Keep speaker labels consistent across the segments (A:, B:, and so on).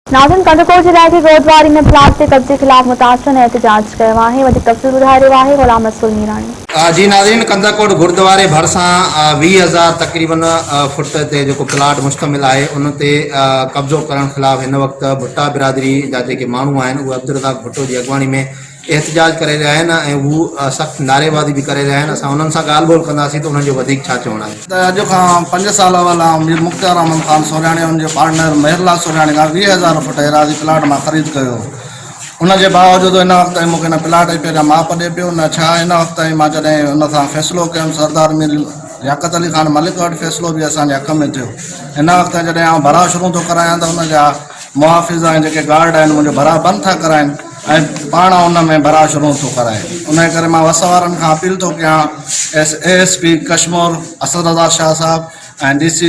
A: नाज़रीन, कंदकोट जिले की गोदवारी में प्लाट के कब्जे खिलाफ मुतासिर ने एहतजाज किया है। वधीक तफ़सील ॿुधाए रहियो आहे ग़ुलाम रसूल मीरानी।
B: जी नाज़रीन, कंदकोट गुरुद्वारे भरिसां 20,000 तक़रीबन फुट ते जेको प्लाट मुश्तमिल आहे उन ते कब्ज़ो करण ख़िलाफ़ हिन वक़्तु भुट्टा बिरादरी जा जेके माण्हू आहिनि उहे अब्दुल रज़ाक भुट्टो जी अॻवानी में एहतजाज करे रहिया आहिनि ऐं हू सख़्तु नारेबाज़ी भी करे रहिया आहिनि। असां उन्हनि सां ॻाल्हि ॿोल कंदासीं त उन्हनि जो वधीक छा चवणु आहे।
C: त अॼु खां 5 साल वाला मीर मुख्तार अहमद ख़ान सोराणी उनजे पार्टनर मेहरलाल सोराणी खां 20,000 फुट एराज़ी प्लाट मां ख़रीद कयो। उनजे बावजूदि हिन वक़्तु मूंखे हिन प्लाट जी पहिरियां माप ॾिए पियो न छा हिन वक़्तु मां जॾहिं हुन सां फ़ैसिलो कयुमि सरदार मीर लियाकत अली ख़ान मलिक वटि फ़ैसिलो बि असांजे हक़ में थियो। हिन वक़्तु जॾहिं आउं भरा शुरू थो करायां त हुनजा मुहाफ़िज़ ऐं जेके गार्ड आहिनि मुंहिंजो भरा बंदि था कराइनि ऐं पाण उन में भरा शुरू थो कराए। उन करे मां वस वारनि खां अपील थो कयां ASP कश्मीर असद रज़ा शाह साहब ऐं DC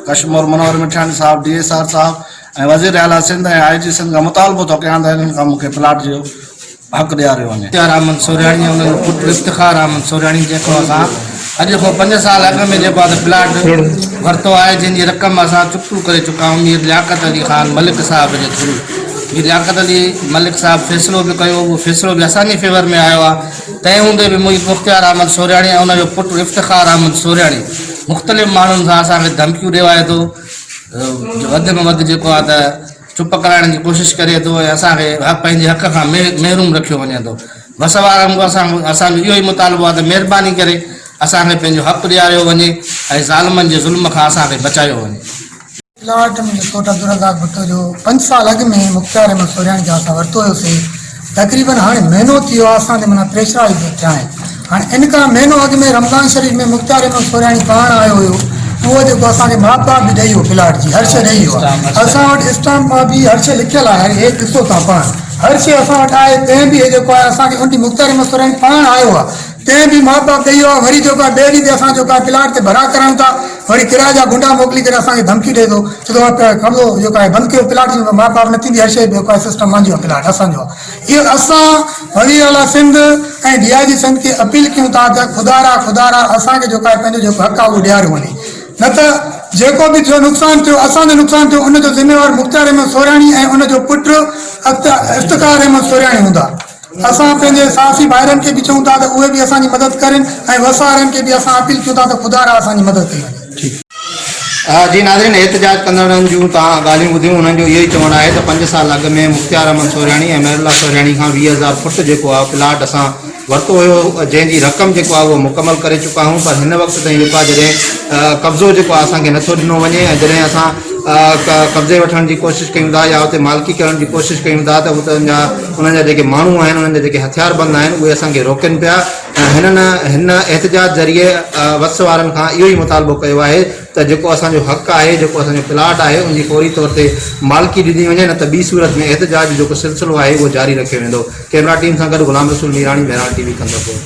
C: कश्मीर मनोहर मिठानी साहब DSR साहब ऐं वज़ीर आला सिंध ऐं IG सिंध खां मुतालबो थो कयां त हिननि खां मूंखे प्लाट जो हक़ ॾियारियो वञे।
D: मुख्तार अहमद सोराणी उन्हनि पुटु इफ्तिखार अहमद सोराणी जेको असां अॼु खां 5 साल अॻु में जेको आहे प्लाट वरितो आहे जंहिंजी रक़म असां चुकतू करे चुका आहियूं मीर लियाकत अली ख़ान मलिक साहब जे थ्रू। मीर लियाकत अली मलिक साहब फ़ैसिलो बि कयो, उहो फ़ैसिलो बि असांजे फेवर में आयो आहे। तंहिं हूंदे बि मुख्तार अहमद सोराणी ऐं उनजो पुटु इफ्तिखार अहमद सोराणी मुख़्तलिफ़ माण्हुनि सां असांखे धमकियूं ॾिवाए थो, वधि में वधि जेको आहे त चुप कराइण जी कोशिशि करे थो ऐं असांखे पंहिंजे हक़ खां महरूम रखियो वञे थो। बस वारनि खां असांजो इहो ई मुतालबो आहे त महिरबानी करे असांखे पंहिंजो हक़ ॾियारियो वञे ऐं ज़ालिमनि जे ज़ुल्म खां असांखे बचायो वञे।
E: प्लाट मुंहिंजे कोट अब्दुल रज़ाक भुट्टो जो 5 साल अॻु में मुख्तार अहमद सोराणी खां असां वरितो हुयोसीं। तक़रीबन हाणे महीनो थी वियो आहे असांजे माना प्रेशराइज़ थिया आहिनि। हाणे इन खां महीनो अॻु में रमज़ान शरीफ़ में मुख्तार अहमद सोराणी पाण आयो हुयो। उहो जेको असांखे माप बि ॾेई वियो प्लाट जी हर शइ ॾेई वियो आहे। असां वटि स्टाम्प मां बि हर शइ लिखियलु आहे। हे ॾिसो तव्हां पाण हर शइ असां वटि आहे। तंहिं बि जेको आहे असांखे उन मुख्तार अहमद सोराणी पाण आयो आहे। तंहिं बि माप ॾेई वियो आहे। वरी जेको आहे ॿिए ॾींहं ते असां जेको आहे प्लाट ते भरा करायूं था, वरी किराए जा गुंडा मोकिली करे असांखे धमकी ॾिए थो छो त कब्ज़ो जेको आहे बंदि कयो प्लाट जी माप न थींदी। हर शइ जेको आहे सिस्टम मुंहिंजो आहे, प्लाट असांजो आहे। इहो असां वज़ीर आला सिंध ऐं DIG सिंध खे अपील कयूं था त ख़ुदा असांखे जेको आहे पंहिंजो जेको हक़ आहे उहो ॾियारियो वञे। न त जेको बि थियो नुक़सानु थियो असांजो नुक़सानु थियो उनजो ज़िम्मेवार मुख्तार अहमद सोराणी ऐं उनजो पुटु इफ्तिखार अहमद सोराणी हूंदा। असां पंहिंजे साहसी भाइरनि खे बि चऊं था त उहे बि असांजी मदद कनि ऐं वसारनि खे बि असां अपील कयूं था त ख़ुदा असांजी मदद कई वञे।
B: जी नाज़रीन, एहतजाज कंदड़नि जूं तव्हां ॻाल्हियूं ॿुधियूं। उन्हनि जो इहो ई चवणु आहे त 5 साल अॻु में मुख्तार अहमद सोराणी ऐं मेहरलाल सोराणी खां 20,000 फुट जेको आहे प्लाट असां वरितो हुयो जंहिंजी रक़म जेको आहे उहो मुकमल करे चुका आहियूं। पर हिन वक़्तु ताईं जेको आहे जॾहिं कब्ज़ो जेको आहे असांखे नथो ॾिनो वञे ऐं जॾहिं असां कब्ज़े वठण जी कोशिशि कयूं था या हुते मालिकी करण जी कोशिशि कयूं था त उन्हनि जा जेके माण्हू आहिनि उन्हनि जा जेके हथियारबंद आहिनि उहे असांखे रोकनि पिया। हिन एहतजाज ज़रिए वस वारनि खां इहो ई मुतालबो कयो आहे त जेको असांजो हक़ आहे, जेको असांजो प्लाट आहे उनजी फौरी तौर ते मालिकी ॾिनी वञे, न त ॿी सूरत में एहतजाज जेको सिलसिलो आहे उहो जारी रखियो वेंदो। कैमरा टीम सां गॾु ग़ुलाम रसूल मीरानी, मेहरान TV कंदकोट।